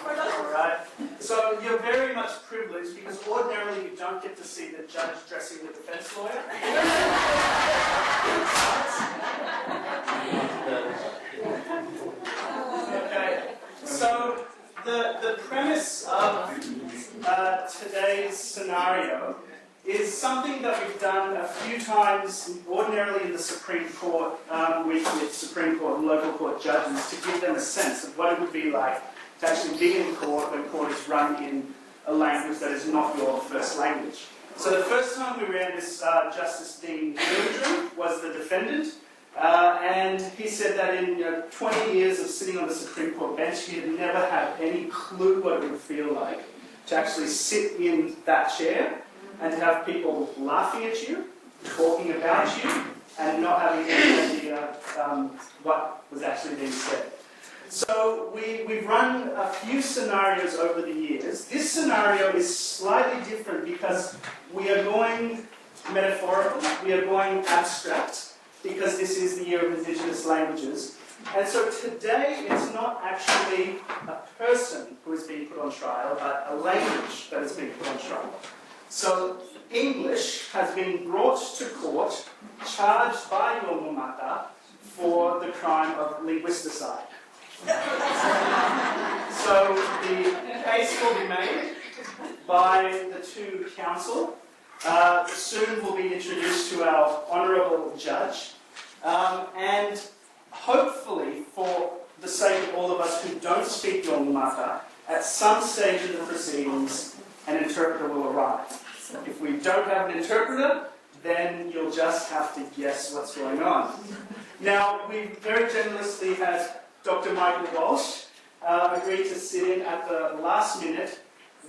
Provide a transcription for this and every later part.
Alright, so you're very much privileged because ordinarily you don't get to see the judge dressing the defense lawyer. Okay, so the premise of today's scenario is something that we've done a few times, ordinarily in the Supreme Court, with Supreme Court and local court judges, to give them a sense of what it would be like to actually be in court when court is run in a language that is not your first language. So the first time we ran this, Justice Dean Nhulunbuy was the defendant, and he said that in 20 years of sitting on the Supreme Court bench, he had never had any clue what it would feel like to actually sit in that chair and to have people laughing at you, talking about you, and not having any idea what was actually being said. So we've run a few scenarios over the years. This scenario is slightly different because we are going metaphorical, we are going abstract, because this is the year of Indigenous languages. And so today it's not actually a person who is being put on trial, but a language that is being put on trial. So English has been brought to court, charged by Nhulunbuy for the crime of linguisticide. So the case will be made by the two counsel. Soon will be introduced to our honourable judge. And hopefully, for the sake of all of us who don't speak Nhulunbuy, at some stage in the proceedings, an interpreter will arrive. If we don't have an interpreter, then you'll just have to guess what's going on. Now, we very generously had Dr. Michael Walsh agreed to sit in at the last minute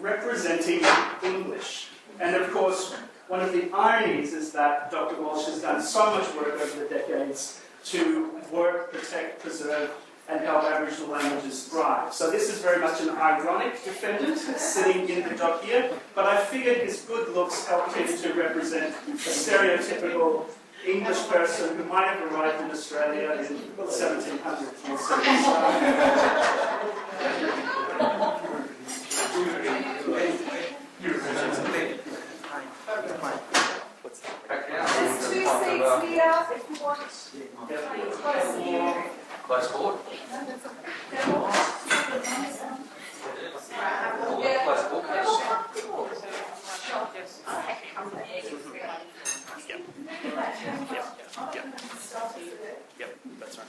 representing English. And of course, one of the ironies is that Dr. Walsh has done so much work over the decades to work, protect, preserve, and help Aboriginal languages thrive. So this is very much an ironic defendant sitting in the dock here, but I figured his good looks helped him to represent a stereotypical English person who might have arrived in Australia in 1700. There's 2 seats here if you want. Close board. Yep, that's right.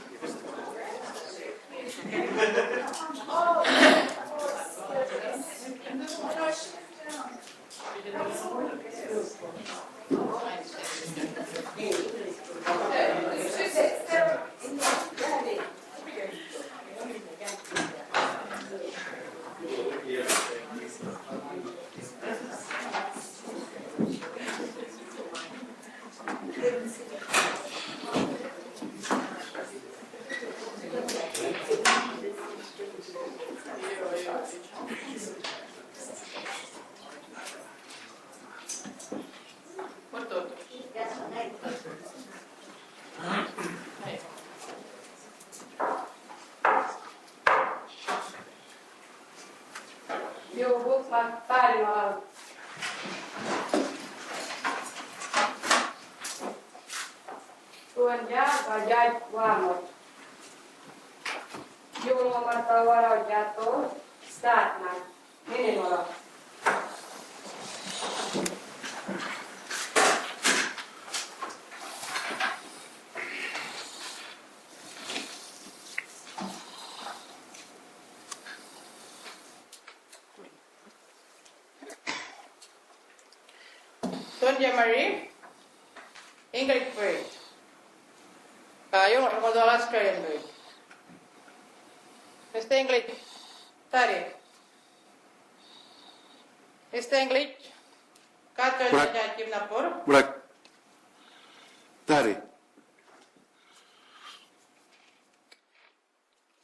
Marie, English grade. You want to Australian grade. Mr. English, study. Mr. English, Katherine Gymnapur. Black. Daddy.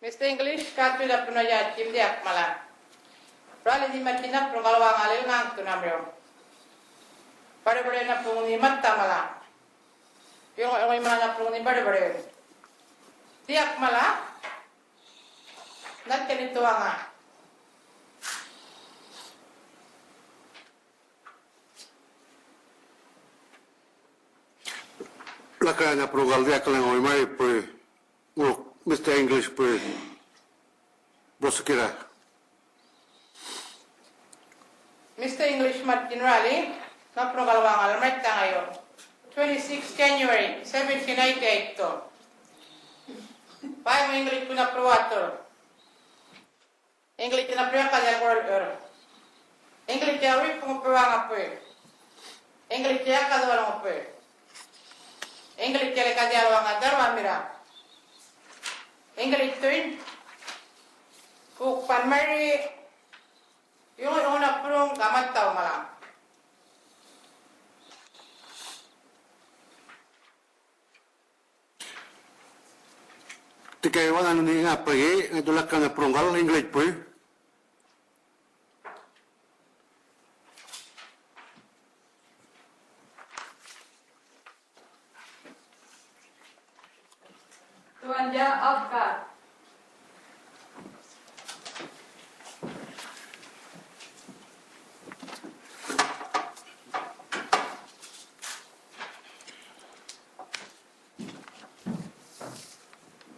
Mr. English, Katherine Punaya Gymnapur Mala. Rally di Matina Prungalwang Alil Nang Tunamio. Bade-bade na pung ni matta mala. Yung mga na pung ni bade-bade. Tiyak mala. Nat ganito nga. Laka na progal dia kalang oi mai pre. Mr. English pre. Prosekira. Mr. English Martin Raleigh, na progalawang almerta ngayon. 26 January 1798 to. Paano English po na prowato? English na priya kanya world era. English ya rin pumapawang apo eh. English ya kadwalang apo eh. English ya kanya alawang Darwin mira. English to yun. Kung panmari yung una pulong gamat tao malang. Tikay wan ano ni nga pre, ngitulak ka na progal English pre. Tuan dia apa?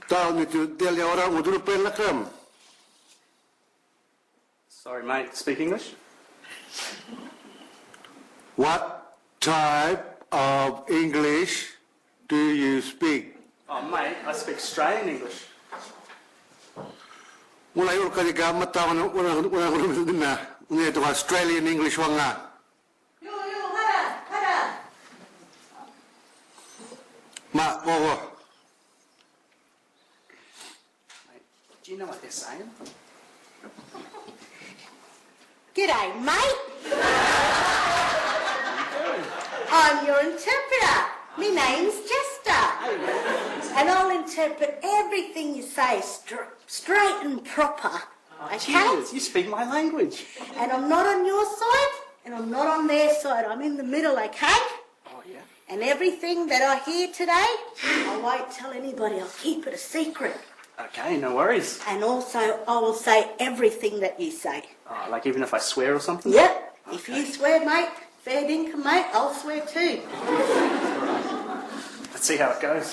Tao nitu dia orang udur pen lakam. Sorry, mate. Speak English? What type of English do you speak? Oh, mate, I speak Australian English. Mulai ur kali gamat tao na na ni itu Australian English wanga. Yo, hara. Ma wo. Do you know what they're saying? G'day, mate. I'm your interpreter. My name's Jester. And I'll interpret everything you say straight and proper. Okay? Cheers, you speak my language. And I'm not on your side, and I'm not on their side. I'm in the middle, okay? Oh, yeah? And everything that I hear today, I won't tell anybody. I'll keep it a secret. Okay, no worries. And also, I will say everything that you say. Oh, like even if I swear or something? Yep. If you swear, mate, fair dinkum, mate, I'll swear too. Let's see how it goes.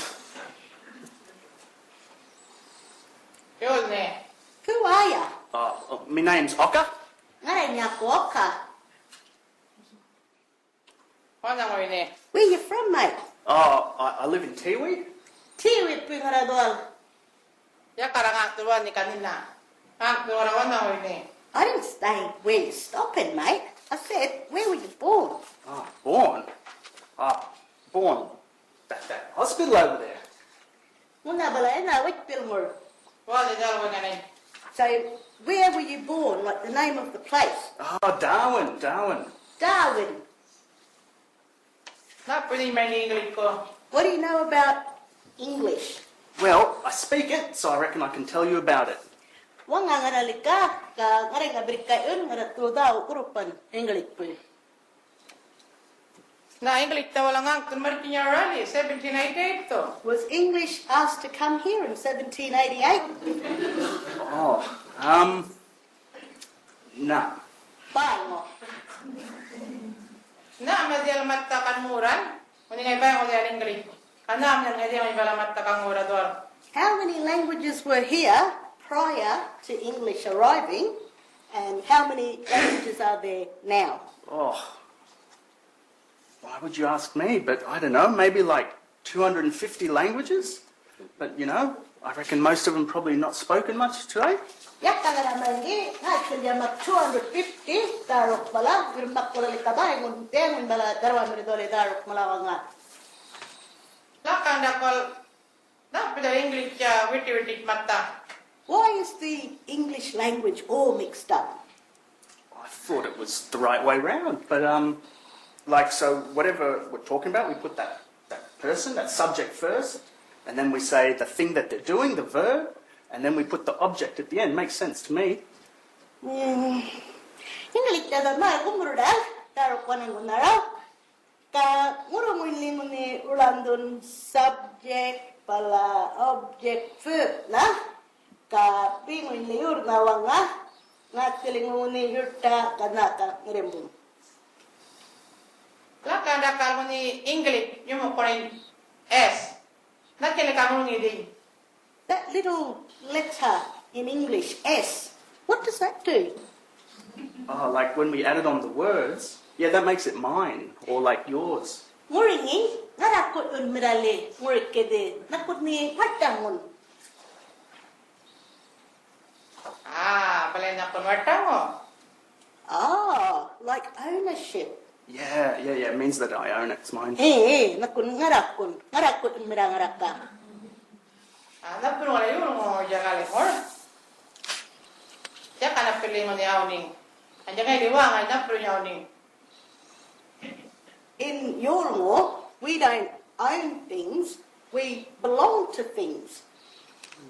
Yun eh. Who are you? My name's Oka. Ngayon niya ko ka. Ano mo yun eh? Where you from, mate? Oh, I live in Tiwi. Tiwi pingaradol. Ya karang aktuan ni kanina. Aktuan ano mo yun eh? I didn't stay where you're stopping, mate. I said, where were you born? Oh, born? Born. That hospital over there. Muna balay na, which Billmore? Wala dalawa nga na eh. So, where were you born? Like the name of the place? Oh, Darwin. Darwin. Na pwede may English ko. What do you know about English? Well, I speak it, so I reckon I can tell you about it. Wang nga nalika, ka ngayon nga berikayon, nga natudaw, urupan, English po. Na English na walang angkon Martin Raleigh, 1798 to. Was English asked to come here in 1788? Oh, no. Paano? Na madiyal mattakan muran. Kung ngay ba yung English? Kanam yan ngay may bala mattakan mura doon. How many languages were here prior to English arriving, and how many languages are there now? Oh, why would you ask me? But I don't know, maybe like 250 languages? But, you know, I reckon most of them probably not spoken much today. Yak ka nga naman actually mag 250, darok pala, girmak pala litabay, ngun tengun bala darwa miridole darok malawa nga. Lakang dakol, na pwede English ya witi-witi matta. Why is the English language all mixed up? I thought it was the right way round, but, so whatever we're talking about, we put that person, that subject first, and then we say the thing that they're doing, the verb, and then we put the object at the end. Makes sense to me. English da ma kumurudal, darok panan gunaraw. Ka muro mo ni ulandon subject, pala object verb na ka pingoy liur na wanga ngatiling muni yurta kanaka ngrembung. Laka da kalmuni English yung korin S. Nakili kalmuni din. That little letter in English, S, what does that do? Oh, like when we added on the words, yeah, that makes it mine, or like yours. Muringi, ngarakot un mirale, murikede, nakot ni patangon. Pala na konwarta mo. Like ownership. Yeah, it means that I own it, it's mine. Nakun ngarakot un mirangaraka. Napuro nga yun mo jagali mo. Siya ka napili mo ni Auning. Andiyan nga liwangan, napuro niya Auning. In Yolmo, we don't own things, we belong to things.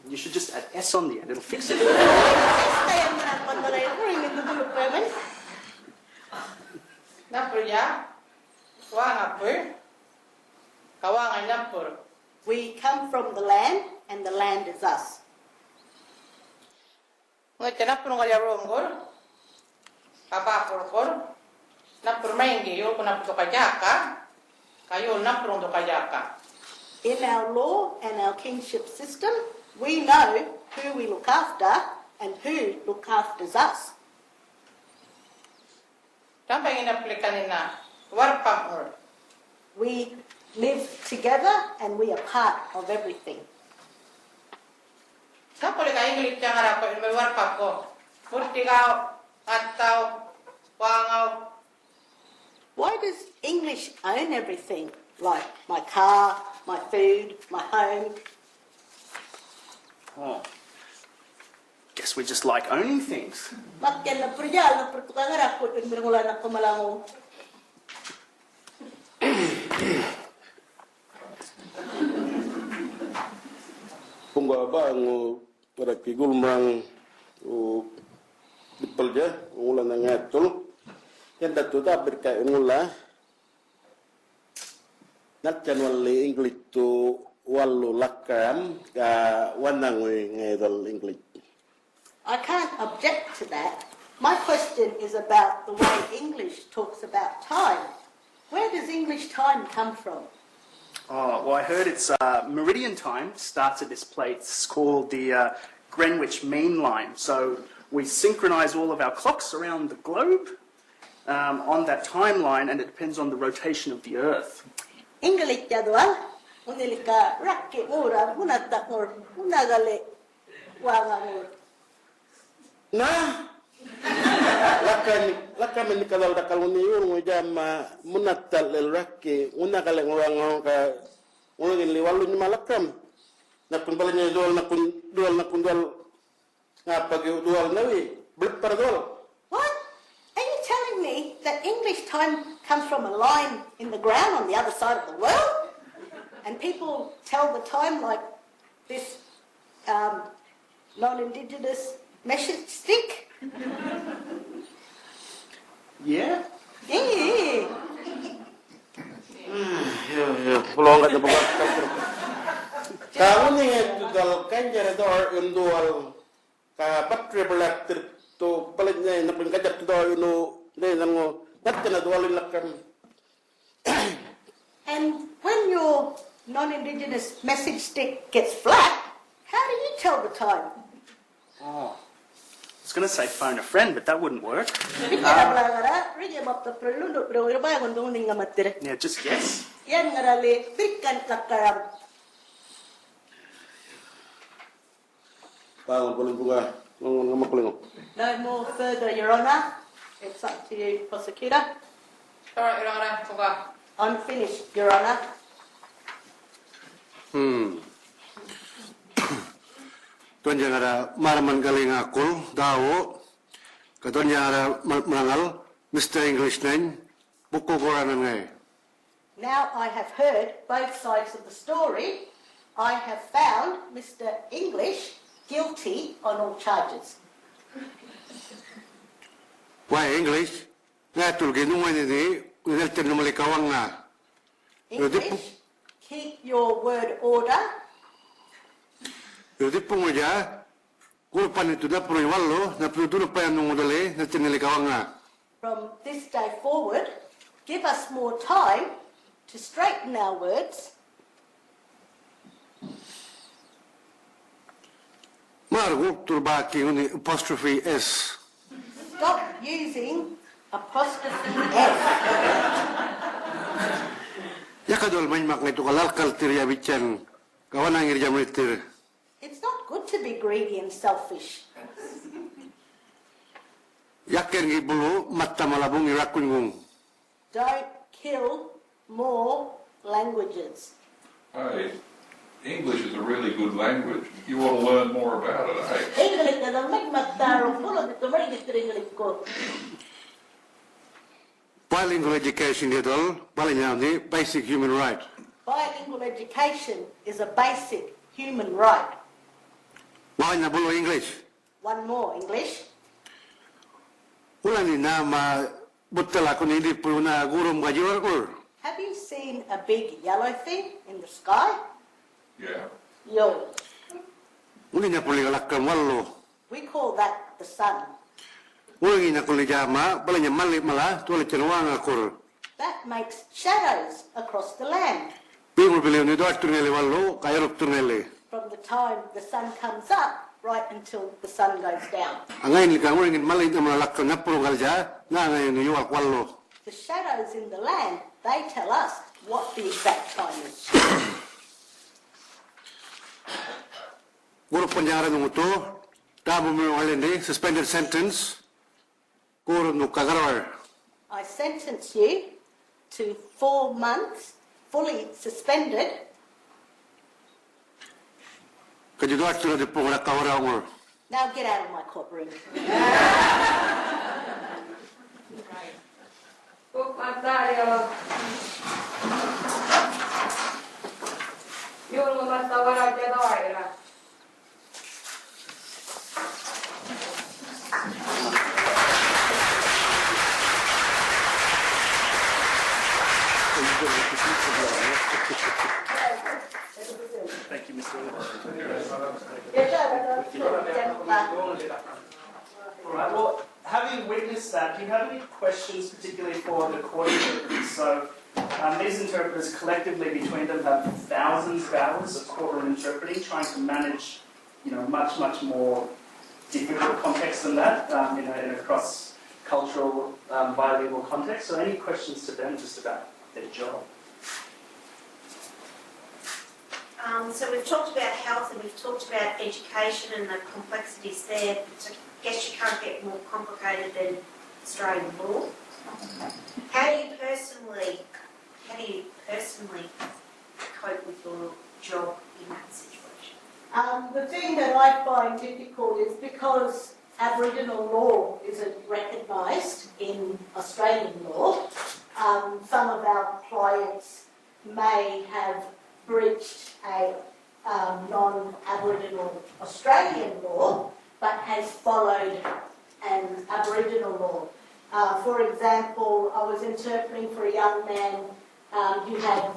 You should just add S on the end, it'll fix it. Napuro niya. Wangapur. Kawangan napuro. We come from the land, and the land is us. Ngai napuro nga yaro ngor. Kapapur kor. Napuro maingi yul ko napuro kajaka. Kayo napuro do kajaka. In our law and our kinship system, we know who we look after and who look after us. Tambah ina pelikanin na warpam or. We live together and we are part of everything. Napoli ka English yang harap ko ilmu warpam ko. Purtigaw, ataw, wangaw. Why does English own everything? Like my car, my food, my home. Oh. Guess we just like owning things. Makin na perjal na pertukang rakot un mirmula na kumalango. Punggawa ang para kigulmang dipelja ulan na ngatul yan datu ta berkait ngula natjan wali English tu walu lakam ka wanang ngedal English. I can't object to that. My question is about the way English talks about time. Where does English time come from? Oh, well, I heard it's meridian time starts at this place called the Greenwich Mean Line. So we synchronize all of our clocks around the globe on that timeline, and it depends on the rotation of the Earth. English jadwal, unilika rakki mura, unatak mur, unagale wanga mur. Nah, lakan ni kalau dah kalau ni orang jam munatal lelaki, una kalau orang ka orang ini walu ni malakam. Nak pun balanya dual ngapa ke dual nawi berpar dual. What? Are you telling me that English time comes from a line in the ground on the other side of the world? And people tell the time like this non-Indigenous measured stick? Yeah? Yeah. Ya, pulang kat tempat kantor. Kamu ni tu dal kanjar dor undual ka patre belak tu palanya nak pengkajat tu dor unu ne nango natkana dual lakam. And when your non-Indigenous message stick gets flat, how do you tell the time? Oh. I was going to say phone a friend, but that wouldn't work. Yeah, just guess. No more further, Your Honour. It's up to you, Prosecutor. Sorry, Your Honour, forgot. I'm finished, Your Honour. Tuan yang ada maraman galing akul dawo katon yang ada merangal Mr. English name buku koranan ngai. Now I have heard both sides of the story. I have found Mr. English guilty on all charges. Why English? Ngatul ginungan ini ngalten namalikawan nga. English, keep your word order tipong aja, kurpan itu na puro wallo, na puro tuno pa yung modele, na tinili kawanga. From this day forward, give us more time to straighten our words. Margo, turbaki uni apostrophe S. Stop using apostrophe S. Yakadol man mak itu kalalkal tirya bican, kawan angir jamritir. It's not good to be greedy and selfish. Yakin gibulu mata malabung irakungung. Don't kill more languages. Hey, English is a really good language. You want to learn more about it, eh? English na magmataro full of the English ko. Bilingual education itu paling ni basic human right. Bilingual education is a basic human right. Why na bulu English? One more, English. Ulan ni nama betul aku ni di puna gurum gajiwar kur. Have you seen a big yellow thing in the sky? Yeah. Yo. Uli na puli kalakam wallo. We call that the sun. Uli na kuli jama, paling malik malah tulis cenwang akur. That makes shadows across the land. Pingu beliau ni doa turnele wallo, kaya ruk turnele. From the time the sun comes up right until the sun goes down. Angain ni kamu ingin malik na malakam na puro kalja, na ngayon ni yuak wallo. The shadows in the land, they tell us what the exact time is. Guru penjara nungu tu, tabu mengalami suspended sentence, guru nukagarwar. I sentence you to 4 months, fully suspended. Kejuduat sudah dipengaruhi kawarang. Now get out of my courtroom. Thank you, Mr. All right, well, having witnessed that, do you have any questions particularly for the court interpreters? So these interpreters collectively between them have thousands of hours of courtroom interpreting, trying to manage, much, much more difficult context than that in a cross-cultural bilingual context. So any questions to them just about their job? So we've talked about health and we've talked about education and the complexities there. So I guess you can't get more complicated than Australian law. How do you personally cope with your job in that situation? The thing that I find difficult is because Aboriginal law isn't recognised in Australian law, some of our clients may have breached a non-Aboriginal Australian law but has followed an Aboriginal law. For example, I was interpreting for a young man who had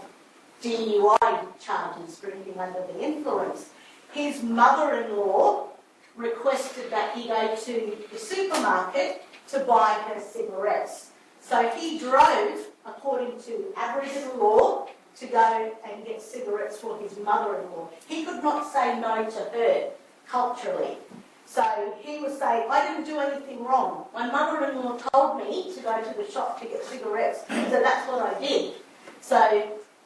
DUI charges, drinking under the influence. His mother-in-law requested that he go to the supermarket to buy her cigarettes. So he drove, according to Aboriginal law, to go and get cigarettes for his mother-in-law. He could not say no to her culturally. So he was saying, I didn't do anything wrong. My mother-in-law told me to go to the shop to get cigarettes, so that's what I did. So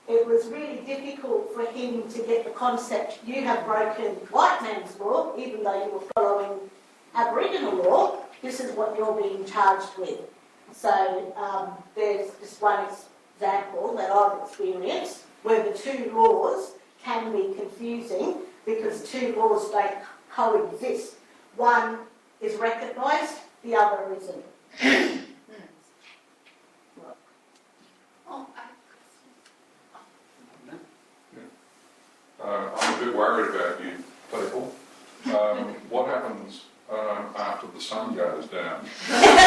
it was really difficult for him to get the concept, you have broken white man's law, even though you were following Aboriginal law, this is what you're being charged with. So there's just one example that I've experienced where the two laws can be confusing because two laws don't coexist. One is recognised, the other isn't. I'm a bit worried about you people. What happens after the sun goes down? Can't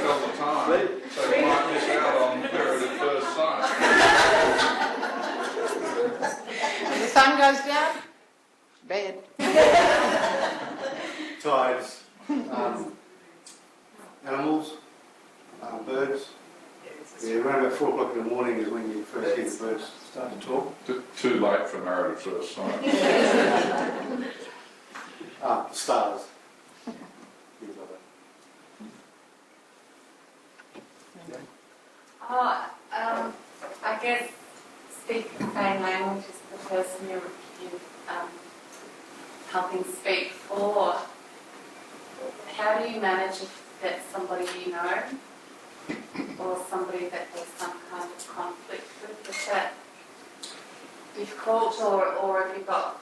tell the time, so you might miss out on Married at First Sight. When the sun goes down, Bed. tides, animals, birds. Yeah, around about 4 o'clock in the morning is when you first hear the birds start to talk. Too late for married at first sight. Stars. Things like that. I guess speaking the same language as the person you're helping speak for. How do you manage if that's somebody you know or somebody that there's some kind of conflict with? Is that difficult, or have you got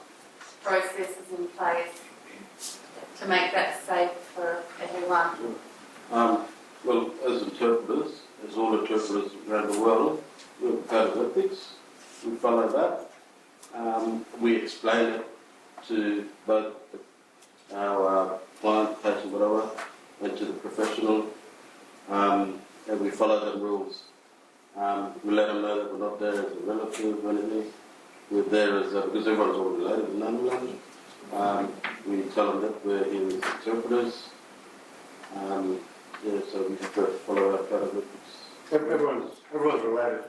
processes in place to make that safe for everyone? Well, as interpreters, as all interpreters around the world, we have a code of ethics. We follow that. We explain it to both our client, patient, whatever, and to the professional, and we follow the rules. We let them know that we're not there as a relative or anything. We're there as because everyone's all related and non-related. We tell them that we're here as interpreters. So we have to follow our code of ethics. Everyone's related.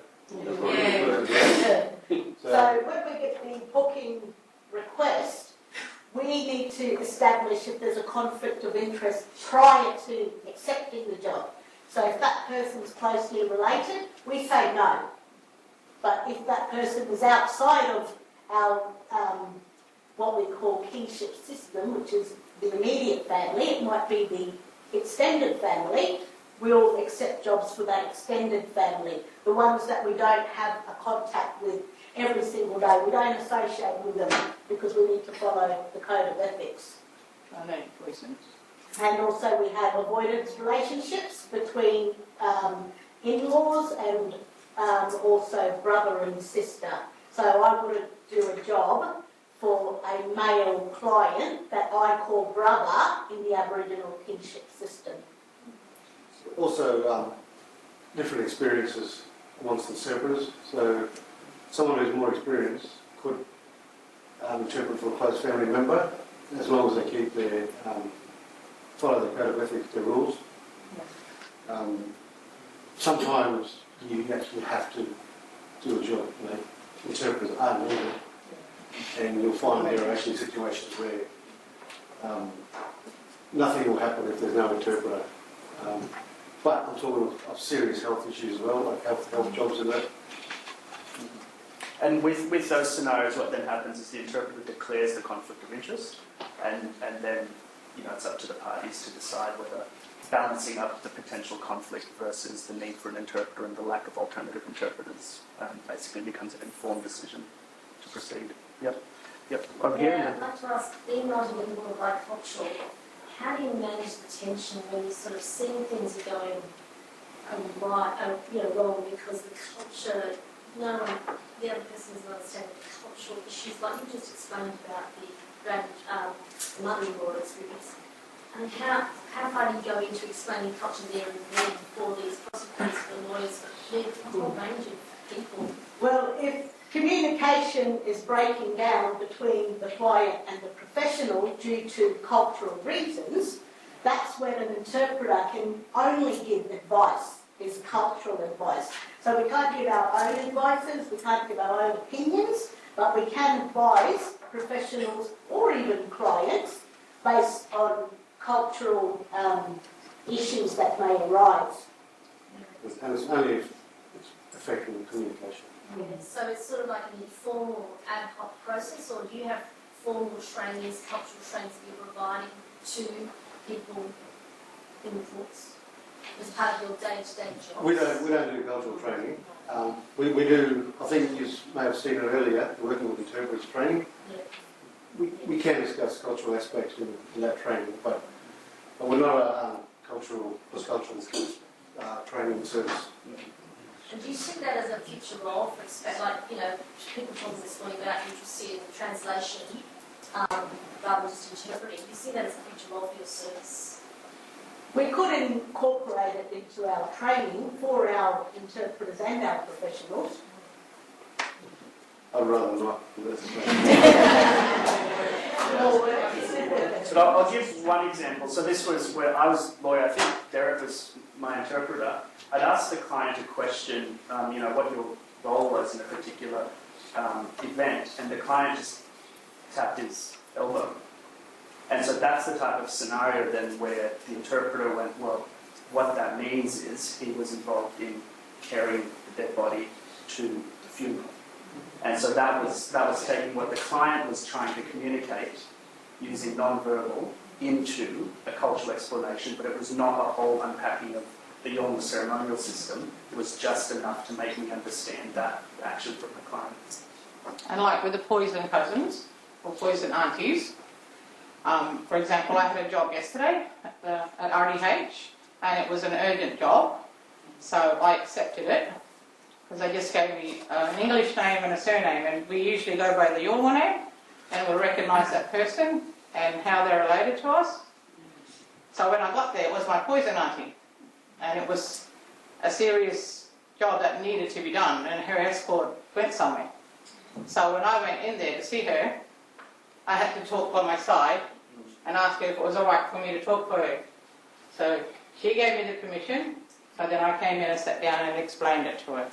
So when we get the booking request, we need to establish if there's a conflict of interest prior to accepting the job. So if that person's closely related, we say no. But if that person is outside of our what we call kinship system, which is the immediate family, it might be the extended family, we'll accept jobs for that extended family. The ones that we don't have a contact with every single day, we don't associate with them because we need to follow the code of ethics. And also we have avoidance relationships between in-laws and also brother and sister. So I wouldn't do a job for a male client that I call brother in the Aboriginal kinship system. Also, different experiences amongst interpreters. So someone who's more experienced could interpret for a close family member, as long as they keep their follow the code of ethics, the rules. Sometimes you actually have to do a job. You know, interpreters are needed, and you'll find there are actually situations where nothing will happen if there's no interpreter. But I'm talking of serious health issues as well, like health jobs and that. And with those scenarios, what then happens is the interpreter declares the conflict of interest, and then it's up to the parties to decide whether balancing up the potential conflict versus the need for an interpreter and the lack of alternative interpreters basically becomes an informed decision to proceed. Yep. Over here. I'd like to ask, being not a little bicultural, how do you manage the tension when you're sort of seeing things are going wrong because the culture, the other person doesn't understand the cultural issues, like you just explained about the mother-in-law experience. And how far do you go into explaining culture there and then for these prosecutors, the lawyers, the whole range of people? Well, if communication is breaking down between the client and the professional due to cultural reasons, that's when an interpreter can only give advice, is cultural advice. So we can't give our own advices, we can't give our own opinions, but we can advise professionals or even clients based on cultural issues that may arise. And it's only if it's affecting the communication. Yeah, so it's sort of like an informal ad hoc process, or do you have formal trainings, cultural trainings that you're providing to people in the courts as part of your day-to-day job? We don't do cultural training. We do, I think you may have seen it earlier, working with interpreters training. Yeah. We can discuss cultural aspects in that training, but we're not a cross-cultural training service. And do you see that as a future role for people talking this morning about literacy and translation rather than just interpreting? Do you see that as a future role for your service? We could incorporate it into our training for our interpreters and our professionals. I'd rather not. So I'll give one example. So this was where I was lawyer. I think Derek was my interpreter. I'd asked the client a question, what your role was in a particular event, and the client just tapped his elbow. And so that's the type of scenario then where the interpreter went, well, what that means is he was involved in carrying the dead body to the funeral. And so that was taking what the client was trying to communicate using non-verbal into a cultural explanation, but it was not a whole unpacking of the Yolngu ceremonial system. It was just enough to make me understand that action from the client. And like with the poison cousins or poison aunties, for example, I had a job yesterday at RDH, and it was an urgent job, so I accepted it because they just gave me an English name and a surname, and we usually go by the Yolngu name, and we'll recognise that person and how they're related to us. So when I got there, it was my poison auntie, and it was a serious job that needed to be done, and her escort went somewhere. So when I went in there to see her, I had to talk by my side and ask her if it was all right for me to talk for her. So she gave me the permission, so then I came in and sat down and explained it to her.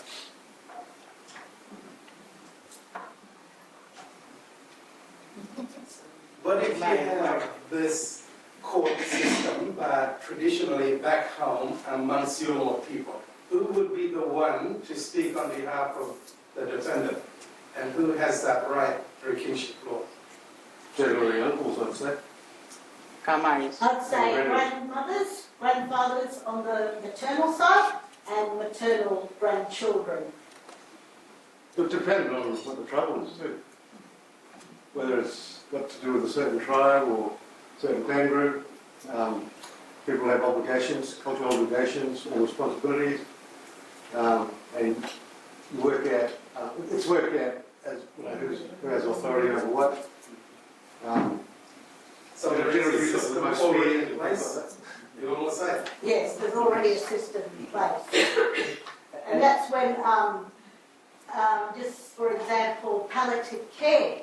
But if you have this court system, but traditionally back home amongst Yolngu people, who would be the one to speak on behalf of the defendant? And who has that right through kinship law? Generally uncles, I'd say. Kamaris. I'd say grandmothers, grandfathers on the maternal side, and maternal grandchildren. It depends on what the trouble is too. Whether it's got to do with a certain tribe or certain clan group. People have obligations, cultural obligations or responsibilities. And you work out, it's worked out as who has authority over what. So there is a system already in place, you almost say? Yes, there's already a system in place. And that's when, just for example, palliative care,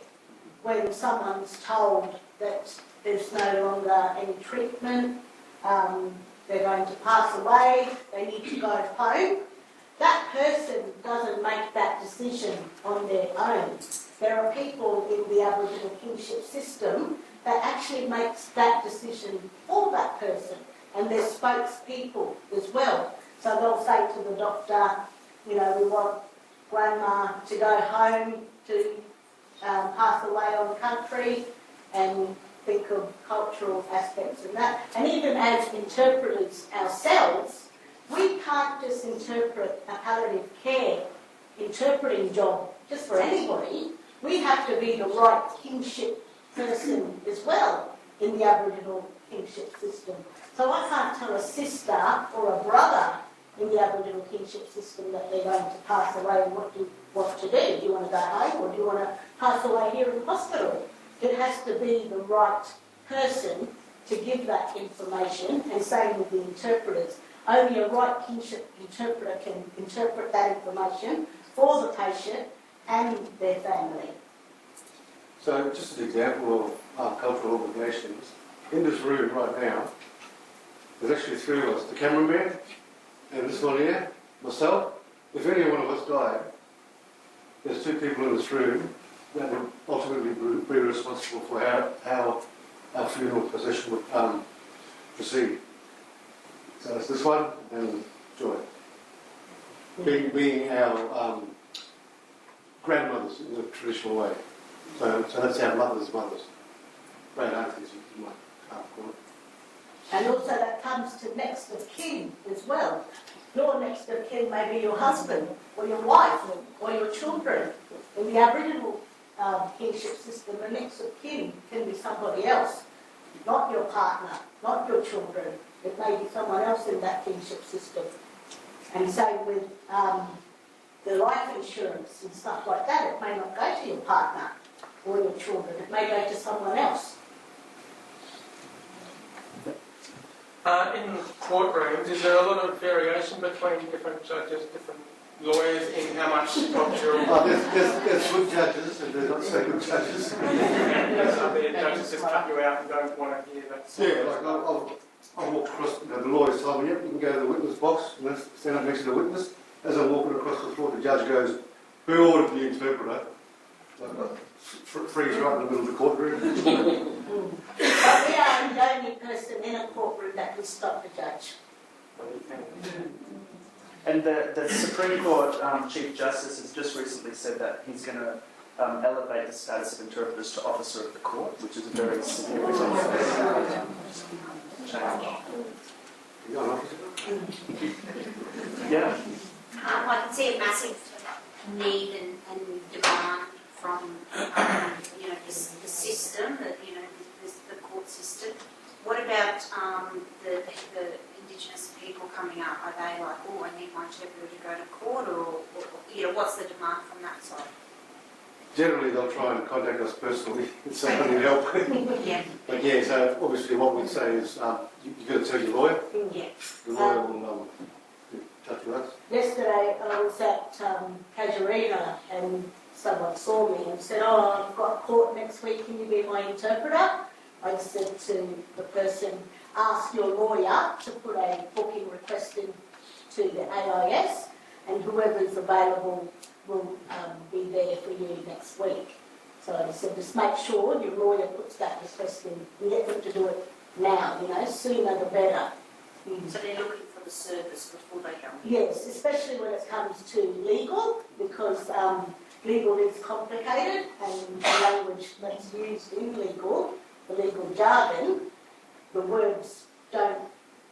when someone's told that there's no longer any treatment, they're going to pass away, they need to go home, that person doesn't make that decision on their own. There are people in the Aboriginal kinship system that actually makes that decision for that person, and there's spokespeople as well. So they'll say to the doctor, we want grandma to go home to pass away on country, and think of cultural aspects in that. And even as interpreters ourselves, we can't just interpret a palliative care interpreting job just for anybody. We have to be the right kinship person as well in the Aboriginal kinship system. So I can't tell a sister or a brother in the Aboriginal kinship system that they're going to pass away and what do you want to do. Do you want to go home or do you want to pass away here in hospital? It has to be the right person to give that information, and same with the interpreters. Only a right kinship interpreter can interpret that information for the patient and their family. So just an example of cultural obligations, in this room right now, there's actually three of us, the cameraman and this one here, myself. If any one of us died, there's two people in this room that would ultimately be responsible for how our funeral procession would proceed. So it's this one and Joy. Being our grandmothers in the traditional way. So that's our mothers' great aunties, you might call it. And also that comes to next of kin as well. Your next of kin may be your husband or your wife or your children. In the Aboriginal kinship system, the next of kin can be somebody else, not your partner, not your children. It may be someone else in that kinship system. And same with the life insurance and stuff like that. It may not go to your partner or your children. It may go to someone else. In courtrooms, is there a lot of variation between different judges, different lawyers in how much cultural... There's good judges and there's not so good judges. Are there judges judges just cut you out and don't want to hear that. Yeah, like I walked across, the lawyers told me, yep, you can go to the witness box and stand up next to the witness. As I'm walking across the floor, the judge goes, who ordered the interpreter? Freeze right in the middle of the courtroom. But we are the only person in a courtroom that can stop the judge. And the Supreme Court Chief Justice has just recently said that he's going to elevate the status of interpreters to officer of the court, which is a very significant change. Yeah. I can see a massive need and demand from the system, the court system. What about the Indigenous people coming up? Are they like, oh, I need my interpreter to go to court, or what's the demand from that side? Generally, they'll try and contact us personally if somebody need help. Yeah. But yeah, so obviously what we'd say is you've got to tell your lawyer. Yeah. The lawyer will be in touch with us. Yesterday I was at Casuarina and someone saw me and said, oh, I've got court next week, can you be my interpreter? I said to the person, ask your lawyer to put a booking request in to the AIS, and whoever's available will be there for you next week. So I said, just make sure your lawyer puts that request in and get them to do it now, sooner the better. So they're looking for the service before they go in? Yes, especially when it comes to legal, because legal is complicated and the language that's used in legal, the legal jargon, the words don't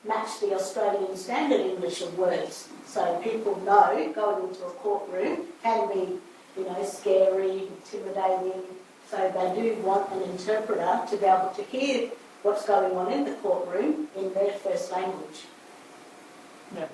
match the Australian standard English of words. So people know going into a courtroom can be, scary, intimidating. So they do want an interpreter to be able to hear what's going on in the courtroom in their first language. Yeah.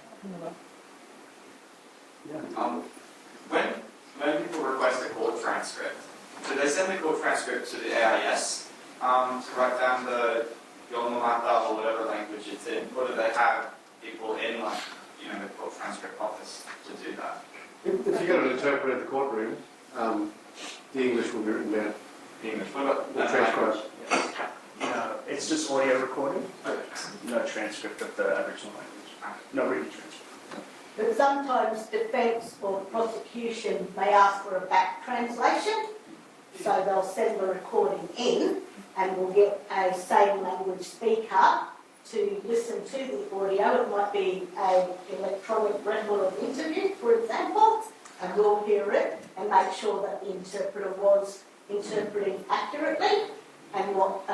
When people request a court transcript, do they send the court transcript to the AIS to write down the Nhulunbuy or whatever language it's in, or do they have people in the court transcript office to do that? If you got an interpreter at the courtroom, the English will be written down. The English, what about the transcript? No, it's just audio recording. No transcript of the Aboriginal language. No written transcript. But sometimes defence or prosecution may ask for a back translation, so they'll send the recording in and we'll get a same language speaker to listen to the audio. It might be an electronic record of interview, for example, and we'll hear it and make sure that the interpreter was interpreting accurately and what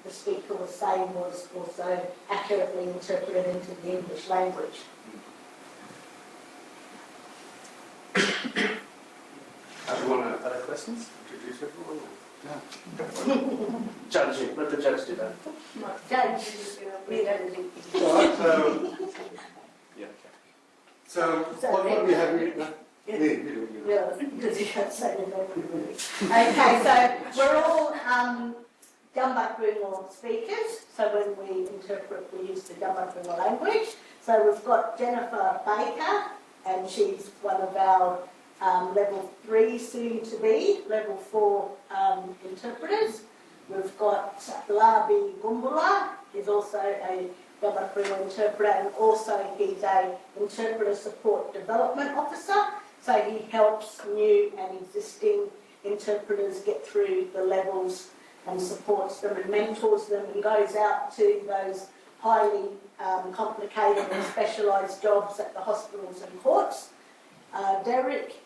the speaker was saying was also accurately interpreted into the English language. Do you want to Other questions? introduce everyone? Judge, let the judge do that. Judge, we don't do Alright, so what do we have here? Yeah, because you have to say the name. Okay, so we're all Nhulunbuy speakers, so when we interpret we use the Nhulunbuy language. So we've got Jennifer Baker, and she's one of our level 3 soon to be, level 4 interpreters. We've got Labi Gumbula, he's also a Nhulunbuy interpreter, and also he's a interpreter support development officer. So he helps new and existing interpreters get through the levels and supports them and mentors them and goes out to those highly complicated and specialised jobs at the hospitals and courts. Derek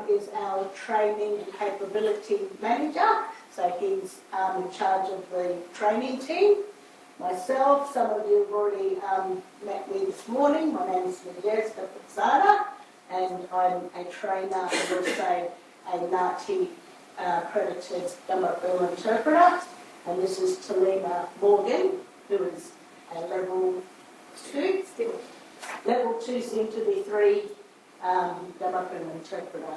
is our training and capability manager, so he's in charge of the training team. Myself, some of you have already met me this morning. My name is Nadezhda Puxana, and I'm a trainer and also a NAATI accredited Nhulunbuy interpreter. And this is Talima Morgan, who is a level 2, soon to be 3 Nhulunbuy interpreter.